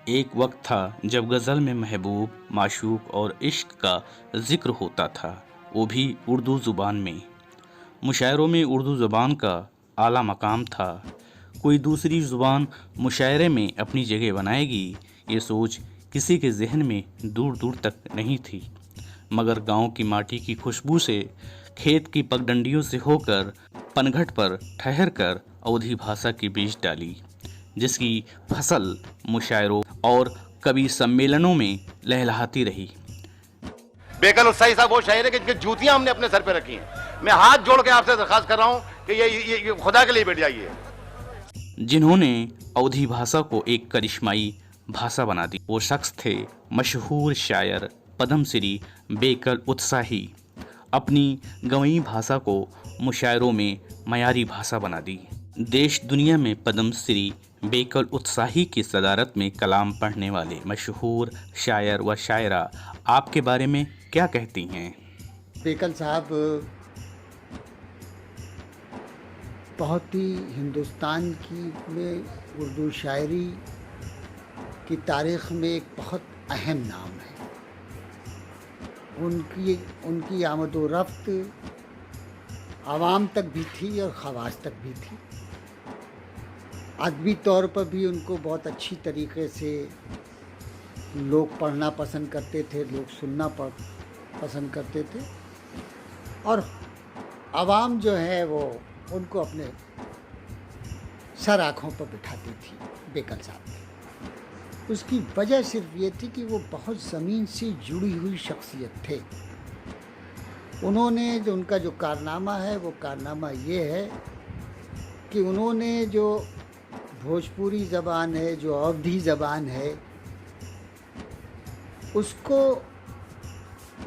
एक वक्त था जब गज़ल में महबूब, माशूक और इश्क का ज़िक्र होता था, वो भी उर्दू ज़ुबान में। मुशायरों में उर्दू ज़ुबान का आला मकाम था। कोई दूसरी ज़ुबान मुशायरे में अपनी जगह बनाएगी, ये सोच किसी के जहन में दूर दूर तक नहीं थी। मगर गांव की माटी की खुशबू से, खेत की पगडंडियों से होकर पनघट पर ठहर कर अवधी भाषा की बीज डाली, जिसकी फसल मुशायरों और कवि सम्मेलनों में लहलहाती रही। बेकल उत्साही साहब वो शायर है कि जिनकी जूतियां हमने अपने सर पे रखी हैं। मैं हाथ जोड़ के आपसे दरखास्त कर रहा हूं कि ये खुदा के लिए बैठ जाइए। जिन्होंने अवधी भाषा को एक करिश्माई भाषा बना दी, वो शख्स थे मशहूर शायर पद्मश्री बेकल उत्साही। अपनी गंवई भाषा को मुशायरों में मयारी भाषा बना दी। देश दुनिया में पद्मश्री बेकल उत्साही की सदारत में कलाम पढ़ने वाले मशहूर शायर व शायरा आपके बारे में क्या कहती हैं? बेकल साहब बहुत ही हिंदुस्तान की में उर्दू शायरी की तारीख़ में एक बहुत अहम नाम है। उनकी आमद व रफ्त आवाम तक भी थी और ख़वास तक भी थी। अदबी तौर पर भी उनको बहुत अच्छी तरीके से लोग पढ़ना पसंद करते थे, लोग सुनना पसंद करते थे, और आवाम जो है वो उनको अपने सर आँखों पर बिठाती थी बेकल साहब की। उसकी वजह सिर्फ ये थी कि वो बहुत ज़मीन से जुड़ी हुई शख्सियत थे। उन्होंने जो उनका जो कारनामा है वो कारनामा ये है कि उन्होंने जो भोजपुरी ज़बान है, जो अवधी ज़बान है, उसको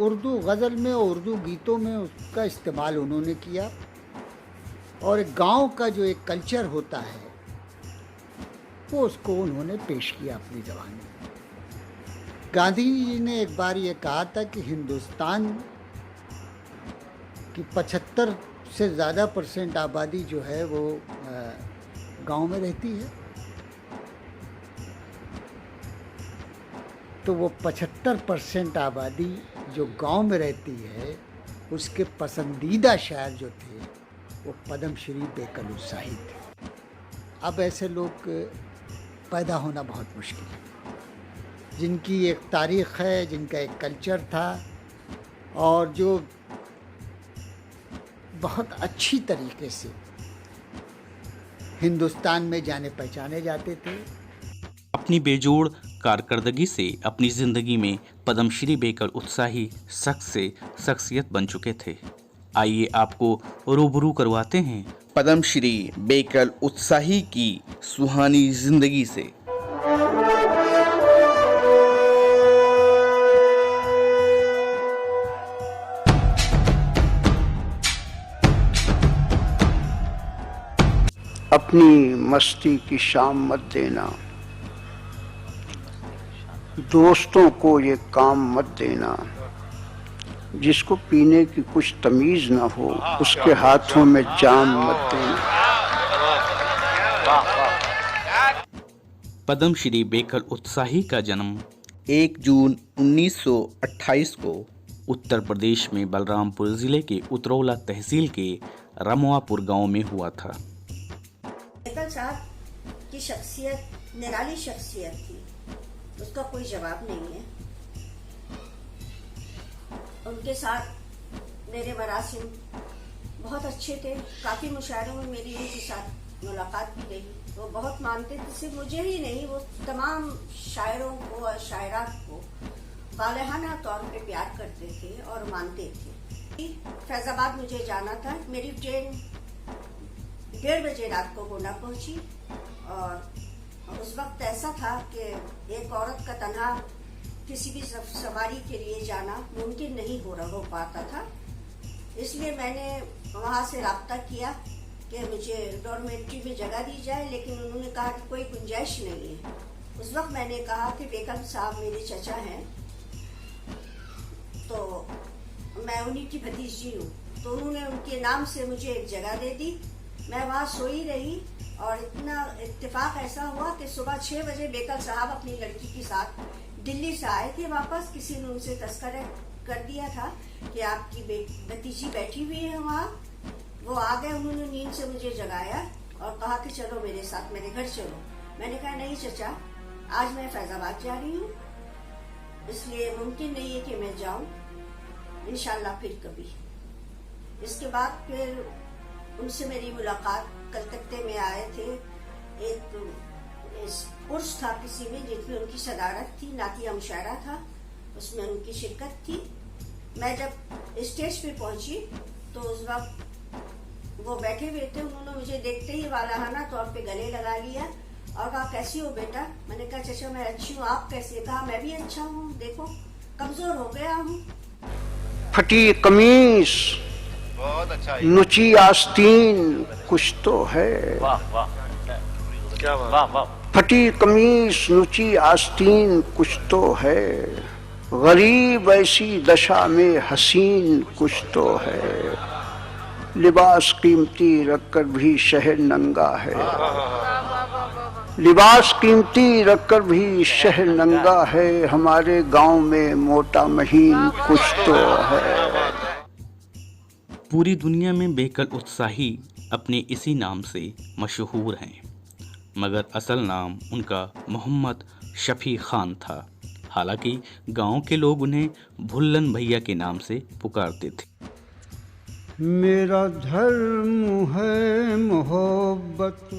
उर्दू गज़ल में और उर्दू गीतों में उसका इस्तेमाल उन्होंने किया। और गांव का जो एक कल्चर होता है वो उसको उन्होंने पेश किया अपनी ज़बान में। गांधी जी ने एक बार ये कहा था कि हिंदुस्तान की 75 से ज़्यादा % आबादी जो है वो गांव में रहती है। तो वो 75% आबादी जो गांव में रहती है, उसके पसंदीदा शायर जो थे वो पद्मश्री बेकल उत्साही थे। अब ऐसे लोग पैदा होना बहुत मुश्किल है, जिनकी एक तारीख़ है, जिनका एक कल्चर था और जो बहुत अच्छी तरीके से हिंदुस्तान में जाने पहचाने जाते थे। अपनी बेजोड़ कारकर्दगी से अपनी ज़िंदगी में पद्मश्री बेकल उत्साही शख्स से शख्सियत बन चुके थे। आइए आपको रूबरू करवाते हैं पद्मश्री बेकल उत्साही की सुहानी जिंदगी से। अपनी मस्ती की शाम मत देना, दोस्तों को ये काम मत देना, जिसको पीने की कुछ तमीज ना हो उसके हाथों में जाम मत देना। पद्मश्री बेकल उत्साही का जन्म 1 जून 1928 को उत्तर प्रदेश में बलरामपुर जिले के उतरौला तहसील के रमवापुर गांव में हुआ था। बेकल साहब की शख्सियत निराली शख्सियत थी, उसका कोई जवाब नहीं है। उनके साथ मेरे मरासिम बहुत अच्छे थे। काफ़ी मुशायरों में मेरी उनके साथ मुलाकात भी रही। वो बहुत मानते थे, सिर्फ मुझे ही नहीं, वो तमाम शायरों को और शायरात को गालिहाना तौर पे प्यार करते थे और मानते थे। फैज़ाबाद मुझे जाना था। मेरी ट्रेन 1:30 बजे रात को गोंडा पहुंची और उस वक्त ऐसा था कि एक औरत का तन्हा किसी भी सवारी के लिए जाना मुमकिन नहीं हो पाता था। इसलिए मैंने वहाँ से राब्ता किया कि मुझे डॉर्मेट्री में जगह दी जाए, लेकिन उन्होंने कहा कि कोई गुंजाइश नहीं है। उस वक्त मैंने कहा कि बेकल साहब मेरे चचा हैं, तो मैं उन्हीं की भतीजी हूँ, तो उन्होंने उनके नाम से मुझे एक जगह दे दी। मैं वहाँ सोई रही और इतना इत्तेफाक ऐसा हुआ कि सुबह 6 बजे बेकल साहब अपनी लड़की के साथ दिल्ली से आए थे वापस। किसी ने उनसे तस्करा कर दिया था कि आपकी भतीजी बैठी हुई है वहाँ। वो आ गए, उन्होंने नींद से मुझे जगाया और कहा कि चलो मेरे साथ, मेरे घर चलो। मैंने कहा नहीं चचा, आज मैं फैजाबाद जा रही हूँ, इसलिए मुमकिन नहीं है कि मैं जाऊँ, इंशाल्लाह फिर कभी। इसके बाद फिर उनसे मेरी मुलाकात कलकत्ते में आए थे। एक उर्स था किसी में जिसमें उनकी सदारत थी, नातिया मुशायरा था, उसमें उनकी शिरकत थी। मैं जब स्टेज पे पहुंची तो उस वक्त वो बैठे हुए थे। उन्होंने मुझे देखते ही वालाहाना तौर पे गले लगा लिया और कहा कैसी हो बेटा। मैंने कहा चाचा मैं अच्छी हूँ, आप कैसे? कहा मैं भी अच्छा हूँ, देखो कमजोर हो गया हूँ। फटी कमीज, बहुत अच्छा है। नुची आस्तीन, कुछ तो है। क्या वाह। फटी कमीज, नुची आस्तीन, कुछ तो है। गरीब ऐसी दशा में हसीन, कुछ तो है। लिबास कीमती रखकर भी शहर नंगा है। लिबास कीमती रखकर भी शहर नंगा है। हमारे गांव में मोटा महीन, कुछ तो है। पूरी दुनिया में बेकल उत्साही अपने इसी नाम से मशहूर हैं, मगर असल नाम उनका मोहम्मद शफी खान था। हालांकि गांव के लोग उन्हें भुल्लन भैया के नाम से पुकारते थे। मेरा धर्म है मोहब्बत,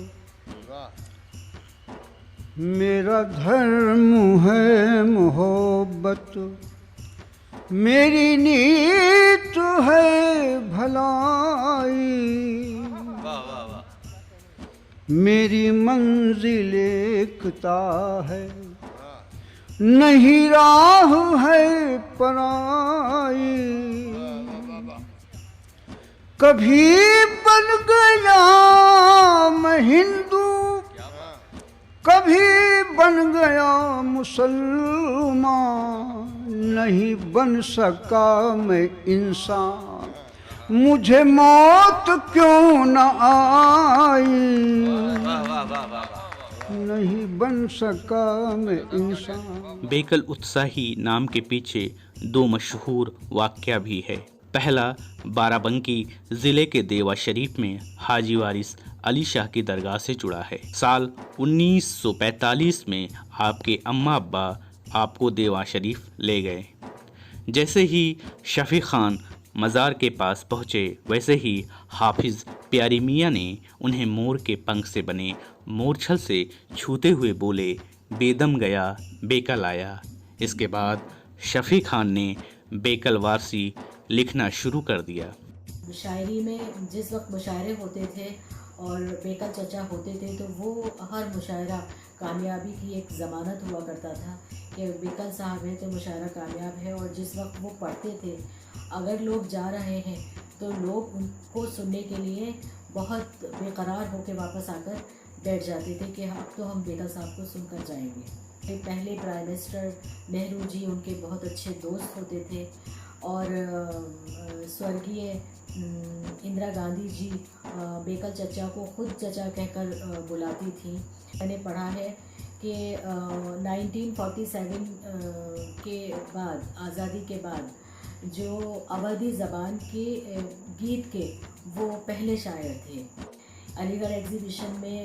मेरा धर्म है मोहब्बत, मेरी नीत है भलाई, मेरी मंजिल एकता है, नहीं राह है पराई। कभी बन गया मैं हिंदू, कभी बन गया मुसलमान, नहीं बन सका मैं इंसान, मुझे मौत क्यों न आई, नहीं बन सका मैं इंसान। बेकल उत्साही नाम के पीछे दो मशहूर वाक़या भी है। पहला बाराबंकी ज़िले के देवा शरीफ में हाजी वारिस अली शाह की दरगाह से जुड़ा है। साल 1945 में आपके अम्मा अब्बा आपको देवा शरीफ ले गए। जैसे ही शफी खान मज़ार के पास पहुँचे, वैसे ही हाफिज़ प्यारी मियाँ ने उन्हें मोर के पंख से बने मोरछल से छूते हुए बोले, बेदम गया बेकल आया। इसके बाद शफी खान ने बेकल वारसी लिखना शुरू कर दिया। शायरी में जिस वक्त मुशायरे होते थे और बेकल चचा होते थे तो वो हर मुशायरा कामयाबी की एक ज़मानत हुआ करता था कि बेकल साहब है तो मुशायरा कामयाब है। और जिस वक्त वो पढ़ते थे, अगर लोग जा रहे हैं तो लोग उनको सुनने के लिए बहुत बेकरार होकर वापस आकर बैठ जाते थे कि अब तो हम बेकल साहब को सुनकर जाएंगे। पहले प्राइम मिनिस्टर नेहरू जी उनके बहुत अच्छे दोस्त होते थे और स्वर्गीय इंदिरा गांधी जी बेकल चचा को खुद चचा कहकर बुलाती थी। मैंने पढ़ा है कि 1947 के बाद, आज़ादी के बाद, जो अवधी ज़बान के गीत के वो पहले शायर थे। अलीगढ़ एग्ज़िबिशन में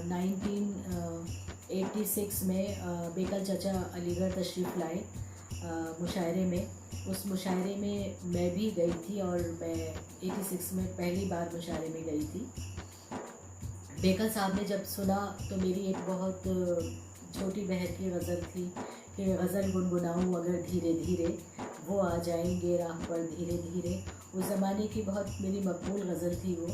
1986 में बेकल चचा अलीगढ़ तशरीफ़ लाए मुशायरे में। उस मुशायरे में मैं भी गई थी और मैं 86 में पहली बार मुशायरे में गई थी। बेकल साहब ने जब सुना तो मेरी एक बहुत छोटी बहन की गज़ल थी कि गज़ल गुनगुनाऊँ अगर धीरे धीरे, वो आ जाएंगे राह पर धीरे धीरे। उस ज़माने की बहुत मेरी मकबूल गज़ल थी वो।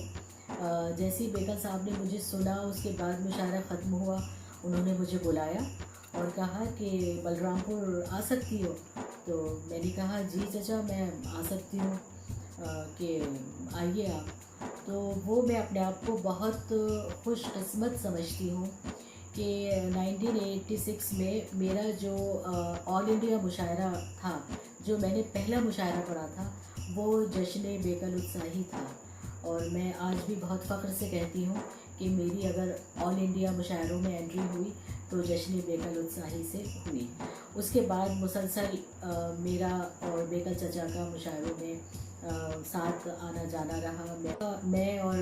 जैसे ही बेकल साहब ने मुझे सुना, उसके बाद मुशायरा ख़त्म हुआ, उन्होंने मुझे बुलाया और कहा कि बलरामपुर आ सकती हो। तो मैंने कहा जी चचा मैं आ सकती हूँ, कि आइए आप। तो वो मैं अपने आप को बहुत खुशकिस्मत समझती हूँ कि 1986 में मेरा जो ऑल इंडिया मुशायरा था, जो मैंने पहला मुशायरा पढ़ा था, वो जश्न बेकल उत्साही था। और मैं आज भी बहुत फ़ख्र से कहती हूँ कि मेरी अगर ऑल इंडिया मुशायरों में एंट्री हुई तो जश्न बेकल उत्साही से हुई। उसके बाद मुसलसल मेरा और बेकल चचा का मुशायरों में साथ आना जाना रहा। मैं और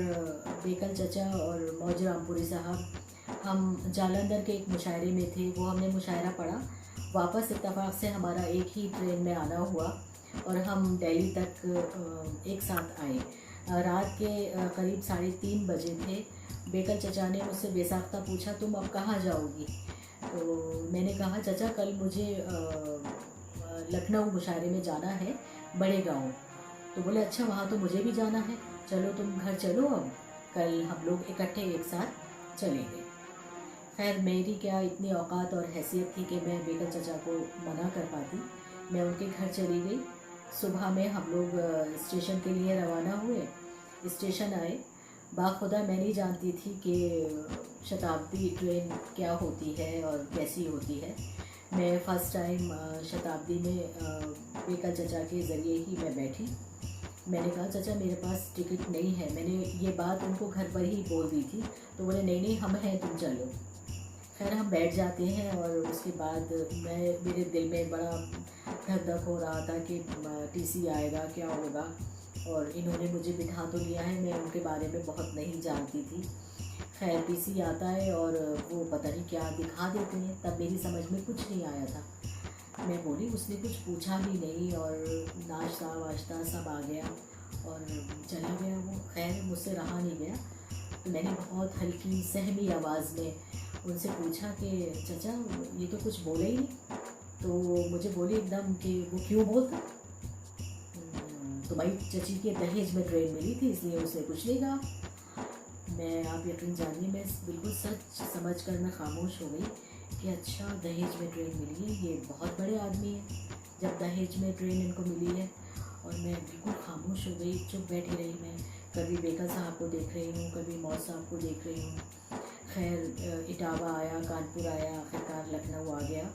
बेकल चचा और मौज रामपुरी साहब हम जालंधर के एक मुशायरे में थे। वो हमने मुशायरा पढ़ा, वापस इत्तफाक से हमारा एक ही ट्रेन में आना हुआ और हम दिल्ली तक एक साथ आए। रात के करीब 3:30 बजे थे। बेकल चचा ने मुझसे बेसाख्ता पूछा, तुम अब कहाँ जाओगी? तो मैंने कहा, चचा कल मुझे लखनऊ मुशायरे में जाना है, बड़े गाँव। तो बोले, अच्छा वहाँ तो मुझे भी जाना है, चलो तुम घर चलो, अब कल हम लोग इकट्ठे एक साथ चलेंगे। खैर मेरी क्या इतनी औकात और हैसियत थी कि मैं बेकल चचा को मना कर पाती। मैं उनके घर चली गई। सुबह में हम लोग स्टेशन के लिए रवाना हुए। स्टेशन आए, बाखुदा मैं नहीं जानती थी कि शताब्दी ट्रेन क्या होती है और कैसी होती है। मैं फ़र्स्ट टाइम शताब्दी में बेकल चचा के ज़रिए ही मैं बैठी। मैंने कहा, चचा मेरे पास टिकट नहीं है। मैंने ये बात उनको घर पर ही बोल दी थी। तो बोले, नहीं हम हैं, तुम चलो। खैर हम बैठ जाते हैं और उसके बाद मेरे दिल में बड़ा धक धक हो रहा था कि टीसी आएगा, क्या होगा। और इन्होंने मुझे बिठा तो लिया है, मैं उनके बारे में बहुत नहीं जानती थी। खैर टीसी आता है और वो पता नहीं क्या दिखा देते हैं। तब मेरी समझ में कुछ नहीं आया था। मैं बोली, उसने कुछ पूछा भी नहीं और नाश्ता वाश्ता सब आ गया और चला गया वो। खैर मुझसे रहा नहीं गया। तो मैंने बहुत हल्की सहमी आवाज़ में उनसे पूछा कि चचा ये तो कुछ बोले ही नहीं। तो मुझे बोली एकदम कि वो क्यों बोलता? तुम्हारी चची के दहेज में ट्रेन मिली थी इसलिए उसने कुछ नहीं कहा। मैं, आप यकीन जानिए, मैं बिल्कुल सच समझ कर मैं खामोश हो गई कि अच्छा दहेज में ट्रेन मिली है, ये बहुत बड़े आदमी है जब दहेज में ट्रेन इनको मिली है। और मैं बिल्कुल खामोश हो गई, चुप बैठी रही। मैं कभी बेकल साहब को देख रही हूँ, कभी मौज साहब को देख रही हूँ। खैर इटावा आया, कानपुर आया, आखिरकार लखनऊ आ गया।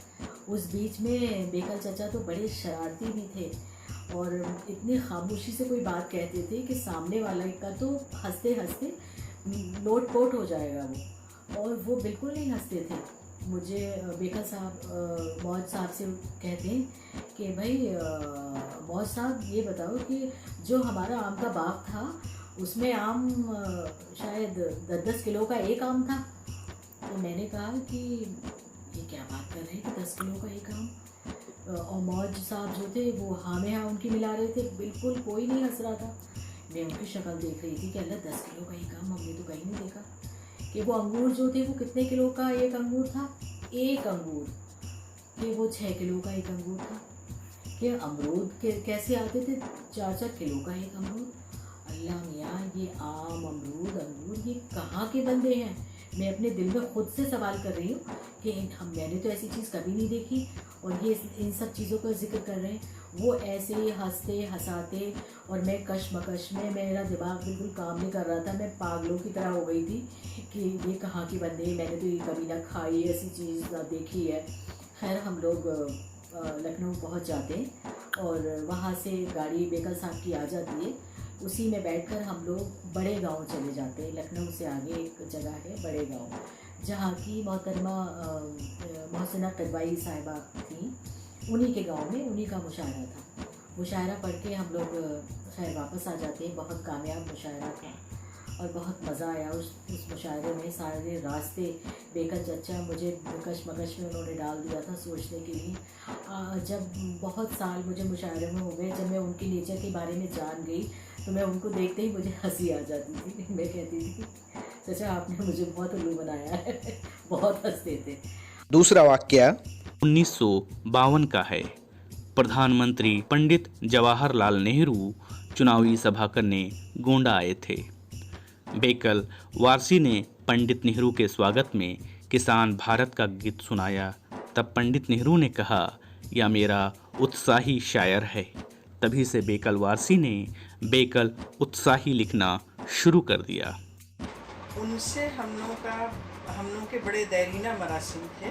उस बीच में बेकल चचा तो बड़े शरारती भी थे और इतनी खामोशी से कोई बात कहते थे कि सामने वाला का तो हंसते हंसते लोट पोट हो जाएगा वो, और वो बिल्कुल नहीं हंसते थे। मुझे बेकल साहब मौज साहब से कहते हैं कि भाई मौज साहब ये बताओ कि जो हमारा आम का बाग था उसमें आम शायद 10-10 किलो का एक आम था। तो मैंने कहा कि ये क्या बात कर रहे हैं कि 10 किलो का एक आम। और मौज साहब जो थे वो हाँ में हाँ उनकी मिला रहे थे, बिल्कुल कोई नहीं हंस रहा था। मैं उनकी शक्ल देख रही थी कि अल्लाह 10 किलो का एक आम, हमने तो कहीं नहीं देखा। कि वो अंगूर जो थे वो कितने किलो का एक अंगूर था? एक अंगूर। कि वो 6 किलो का एक अंगूर था। कि अमरूद के कैसे आते थे 4-4 किलो का एक अमरूद? अल्लाह मियाँ, ये आम, अमरूद, अंगूर ये कहाँ के बंदे हैं? मैं अपने दिल में खुद से सवाल कर रही हूँ कि मैंने तो ऐसी चीज़ कभी नहीं देखी और ये इन सब चीज़ों का जिक्र कर रहे हैं। वो ऐसे हंसते हंसाते और मैं कशमकश में, मेरा दिमाग बिल्कुल काम नहीं कर रहा था। मैं पागलों की तरह हो गई थी कि ये कहाँ के बंदे हैं, मैंने तो ये कभी ना खाई ऐसी चीज़ ना देखी है। खैर हम लोग लखनऊ पहुँच जाते हैं और वहाँ से गाड़ी बेकल साहब की आ जाती है। उसी में बैठकर हम लोग बड़े गांव चले जाते हैं। लखनऊ से आगे एक जगह है बड़े गांव, जहाँ की मोहतरमा मोहसिना कदवाई साहिबा थी। उन्हीं के गांव में उन्हीं का मुशायरा था। मुशायरा पढ़ के हम लोग खैर वापस आ जाते हैं। बहुत कामयाब मुशायरा था और बहुत मज़ा आया उस मुशायरे में। सारे रास्ते बेकल चचा मुझे कशमकश में उन्होंने डाल दिया था सोचने के लिए। जब बहुत साल मुझे मुशायरे में हो गए, जब मैं उनकी नेचर के बारे में जान गई तो मैं उनको देखते ही मुझे हंसी आ जाती थी। मैं कहती थी चचा आपने मुझे बहुत उल्लू बनाया है। बहुत हंसते थे। दूसरा वाक्य 1952 का है। प्रधानमंत्री पंडित जवाहरलाल नेहरू चुनावी सभा करने गोंडा आए थे। बेकल वारसी ने पंडित नेहरू के स्वागत में किसान भारत का गीत सुनाया। तब पंडित नेहरू ने कहा, यह मेरा उत्साही शायर है। तभी से बेकल वारसी ने बेकल उत्साही लिखना शुरू कर दिया। उनसे हम लोग के बड़े दैरीना मरासिम थे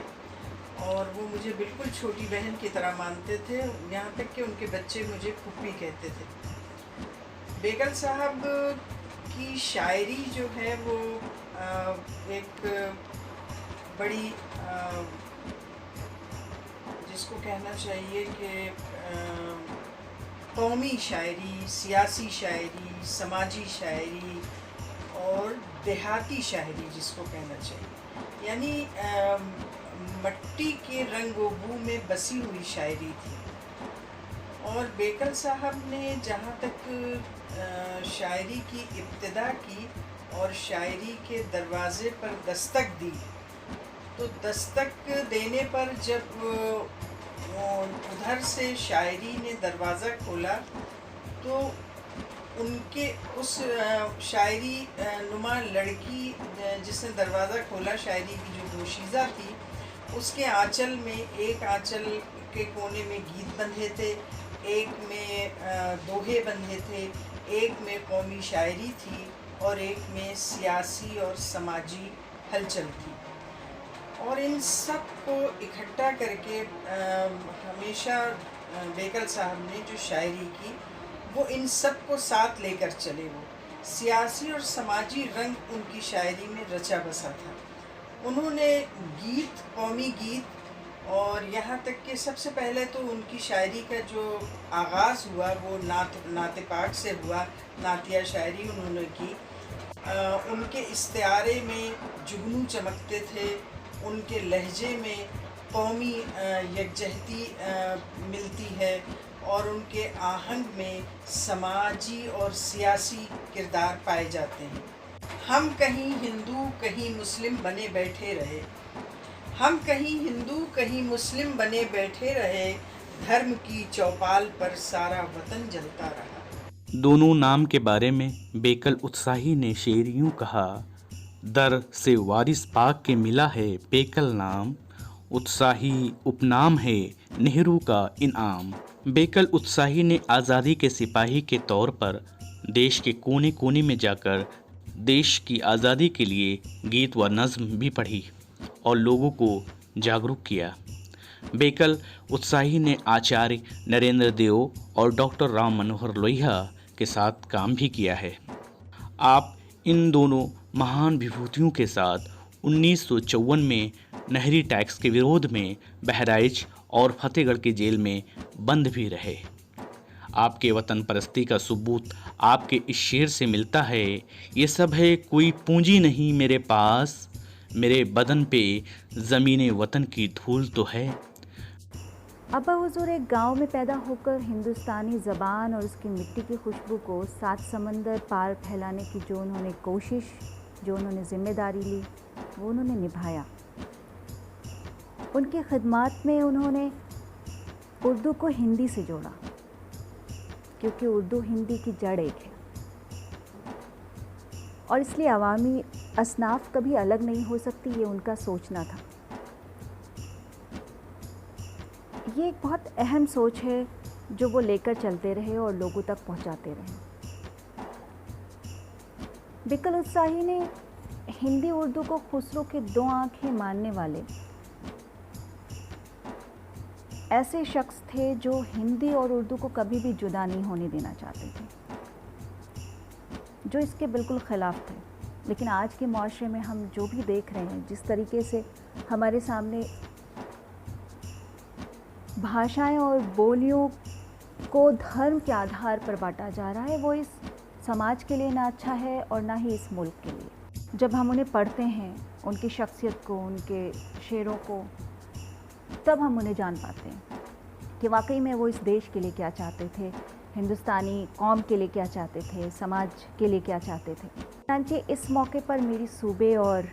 और वो मुझे बिल्कुल छोटी बहन की तरह मानते थे। यहाँ तक कि उनके बच्चे मुझे फूफी कहते थे। बेकल साहब उनकी शायरी जो है वो एक बड़ी जिसको कहना चाहिए कि कौमी शायरी, सियासी शायरी, समाजी शायरी और देहाती शायरी जिसको कहना चाहिए, यानी मट्टी के रंग व बू में बसी हुई शायरी थी। और बेकल साहब ने जहाँ तक शायरी की इब्तिदा की और शायरी के दरवाज़े पर दस्तक दी, तो दस्तक देने पर जब उधर से शायरी ने दरवाज़ा खोला तो उनके उस शायरी नुमा लड़की जिसने दरवाज़ा खोला, शायरी की जो पोशीज़ा थी, उसके आंचल में, एक आंचल के कोने में गीत बंधे थे, एक में दोहे बंधे थे, एक में कौमी शायरी थी और एक में सियासी और समाजी हलचल थी। और इन सब को इकट्ठा करके हमेशा बेकल साहब ने जो शायरी की वो इन सब को साथ लेकर चले। वो सियासी और समाजी रंग उनकी शायरी में रचा बसा था। उन्होंने गीत, कौमी गीत, और यहाँ तक कि सबसे पहले तो उनकी शायरी का जो आगाज़ हुआ वो नाते पाक से हुआ। नातिया शायरी उन्होंने की। उनके इस्तिआरे में जुगनू चमकते थे, उनके लहजे में कौमी यकजहती मिलती है और उनके आहंग में समाजी और सियासी किरदार पाए जाते हैं। हम कहीं हिंदू कहीं मुस्लिम बने बैठे रहे, हम कहीं हिंदू कहीं मुस्लिम बने बैठे रहे, धर्म की चौपाल पर सारा वतन जलता रहा। दोनों नाम के बारे में बेकल उत्साही ने शेर यूं कहा, दर से वारिस पाक के मिला है बेकल नाम, उत्साही उपनाम है नेहरू का इनाम। बेकल उत्साही ने आज़ादी के सिपाही के तौर पर देश के कोने कोने में जाकर देश की आज़ादी के लिए गीत व नज़्म भी पढ़ी और लोगों को जागरूक किया। बेकल उत्साही ने आचार्य नरेंद्र देव और डॉक्टर राम मनोहर लोहिया के साथ काम भी किया है। आप इन दोनों महान विभूतियों के साथ 1954 में नहरी टैक्स के विरोध में बहराइच और फतेहगढ़ की जेल में बंद भी रहे। आपके वतन परस्ती का सबूत आपके इस शेर से मिलता है, ये सब है कोई पूंजी नहीं मेरे पास, मेरे बदन पे ज़मीने वतन की धूल तो है। अब्बा हुजूर एक गांव में पैदा होकर हिंदुस्तानी ज़बान और उसकी मिट्टी की खुशबू को 7 समंदर पार फैलाने की जो उन्होंने कोशिश, जो उन्होंने ज़िम्मेदारी ली, वो उन्होंने निभाया। उनकी खिदमत में उन्होंने उर्दू को हिंदी से जोड़ा, क्योंकि उर्दू हिंदी की जड़ एक है और इसलिए अवामी असनाफ कभी अलग नहीं हो सकती, ये उनका सोचना था। ये एक बहुत अहम सोच है जो वो लेकर चलते रहे और लोगों तक पहुंचाते रहे। बेकल उत्साही ने हिंदी उर्दू को खुसरो के 2 आंखें मानने वाले ऐसे शख्स थे जो हिंदी और उर्दू को कभी भी जुदा नहीं होने देना चाहते थे, जो इसके बिल्कुल ख़िलाफ़ थे। लेकिन आज के माशरे में हम जो भी देख रहे हैं, जिस तरीके से हमारे सामने भाषाएं और बोलियों को धर्म के आधार पर बांटा जा रहा है, वो इस समाज के लिए ना अच्छा है और ना ही इस मुल्क के लिए। जब हम उन्हें पढ़ते हैं, उनकी शख्सियत को, उनके शेरों को, तब हम उन्हें जान पाते हैं कि वाकई में वो इस देश के लिए क्या चाहते थे, हिंदुस्तानी कौम के लिए क्या चाहते थे, समाज के लिए क्या चाहते थे। चनांचे इस मौके पर मेरी सूबे और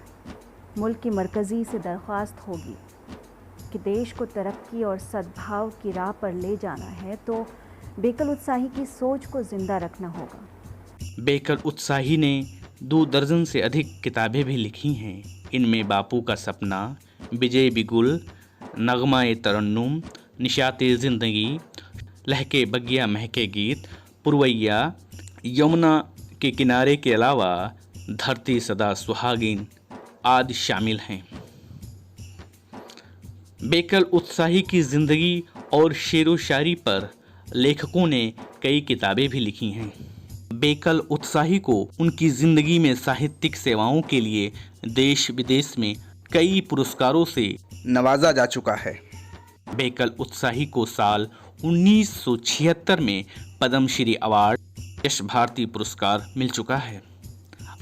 मुल्क की मरकज़ी से दरख्वास्त होगी कि देश को तरक्की और सद्भाव की राह पर ले जाना है तो बेकल उत्साही की सोच को ज़िंदा रखना होगा। बेकल उत्साही ने 2 दर्जन से अधिक किताबें भी लिखी हैं। इनमें बापू का सपना, विजय बिगुल, नगमा-ए तरन्नुम, निशाते ज़िंदगी, लहके बगिया महके गीत, पुरवैया, यमुना के किनारे के अलावा धरती सदा सुहागिन आदि शामिल हैं। बेकल उत्साही की ज़िंदगी और शेरो शायरी पर लेखकों ने कई किताबें भी लिखी हैं। बेकल उत्साही को उनकी जिंदगी में साहित्यिक सेवाओं के लिए देश विदेश में कई पुरस्कारों से नवाजा जा चुका है। बेकल उत्साही को साल 1976 में पद्मश्री अवार्ड, यश भारती पुरस्कार मिल चुका है।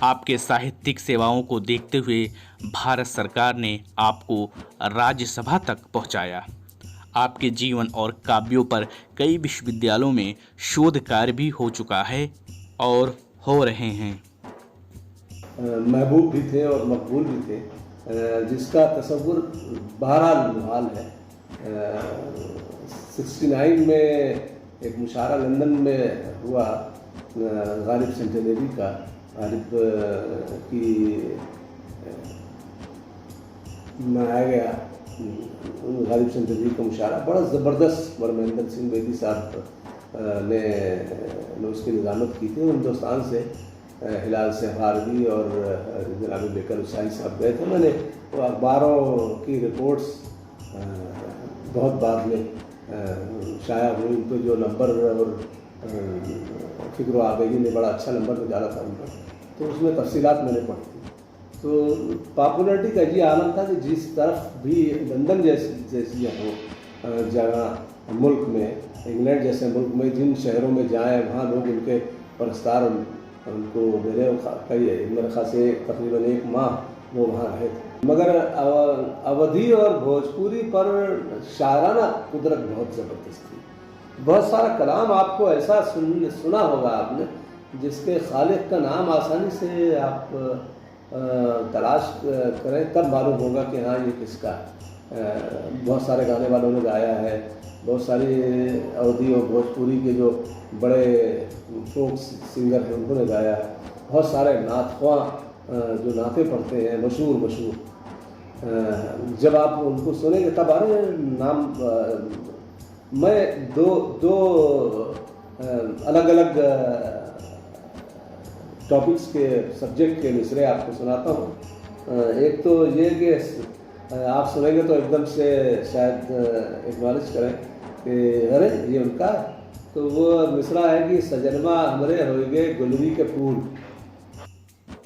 आपके साहित्यिक सेवाओं को देखते हुए भारत सरकार ने आपको राज्यसभा तक पहुंचाया। आपके जीवन और काव्यों पर कई विश्वविद्यालयों में शोध कार्य भी हो चुका है और हो रहे हैं। महबूब भी थे और मकबूल भी थे, जिसका तस्वुर बहरहाल है। 69 में एक मुशायरा लंदन में हुआ गालिब सेंटेनरी का, गालिब की मनाया गया गालिब सेंटेनरी का मुशायरा, बड़ा ज़बरदस्त महेंद्र सिंह बेदी साहब ने उसकी निज़ामत की थी। हिंदुस्तान से हिलाल सहवारवी और जनाब बेकल उत्साही साहब गए थे। मैंने वो अखबारों की रिपोर्ट्स बहुत बाद में शाया हुई, उन पर जो नंबर और फिक्र आबेगी ने बड़ा अच्छा नंबर निकाला था उनका, तो उसमें तफसीलात मैंने पढ़ी थी। तो पॉपुलरिटी का ये आलम था कि जिस तरफ भी लंदन जैसी हो जगह मुल्क में, इंग्लैंड जैसे मुल्क में, जिन शहरों में जाएँ वहाँ लोग उनके परस्तार उनको मेरे ख्याल से तकरीबन 1 माह वो वहाँ रहे थे। मगर अवधी और भोजपुरी पर शायराना कुदरत बहुत ज़बरदस्त थी। बहुत सारा कलाम आपको ऐसा सुना होगा आपने जिसके खालिक का नाम आसानी से आप तलाश करें तब मालूम होगा कि हाँ ये किसका। बहुत सारे गाने वालों ने गाया है, बहुत सारी अवधी और भोजपुरी के जो बड़े फोक सिंगर हैं उन्होंने गाया है। बहुत सारे नातख्वां जो नाते पढ़ते हैं मशहूर, जब आप उनको सुनेंगे तब अरे नाम मैं दो अलग अलग टॉपिक्स के सब्जेक्ट के मिसरे आपको सुनाता हूँ। एक तो ये कि आप सुनेंगे तो एकदम से शायद एक्नॉलेज करें कि अरे ये उनका है। तो वो मिसरा है कि सजनमा हमरे होइगे गुलरी के फूल।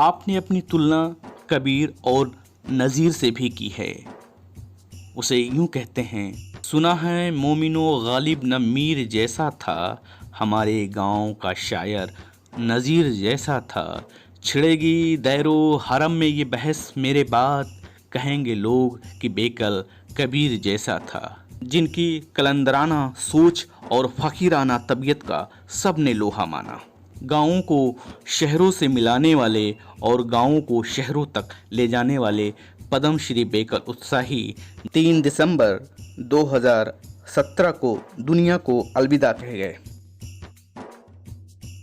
आपने अपनी तुलना कबीर और नज़ीर से भी की है। उसे यूं कहते हैं, सुना है मोमिनो गालिब न मीर जैसा था, हमारे गांव का शायर नज़ीर जैसा था। छिड़ेगी दैरो हरम में ये बहस मेरे बाद, कहेंगे लोग कि बेकल कबीर जैसा था। जिनकी कलंदराना सोच और फ़कीराना तबीयत का सब ने लोहा माना। गाँवों को शहरों से मिलाने वाले और गाँवों को शहरों तक ले जाने वाले पद्मश्री बेकल उत्साही 3 दिसंबर 2017 को दुनिया को अलविदा कह गए।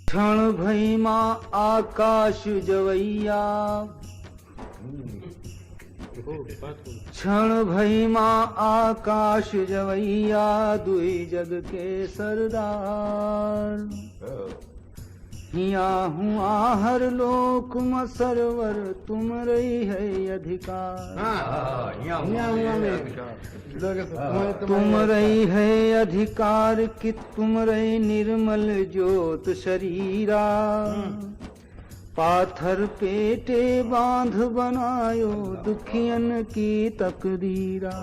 क्षण भई माँ आकाश जवैया, क्षण भई माँ आकाश जवैया, दुई जग के सरदार। हिया हुआ हर लोक में सरवर, तुम रही है अधिकार। तुम रही है अधिकार कि तुम रही निर्मल ज्योत शरीरा। पाथर पेटे बांध बनायो दुखियन की तकदीरा।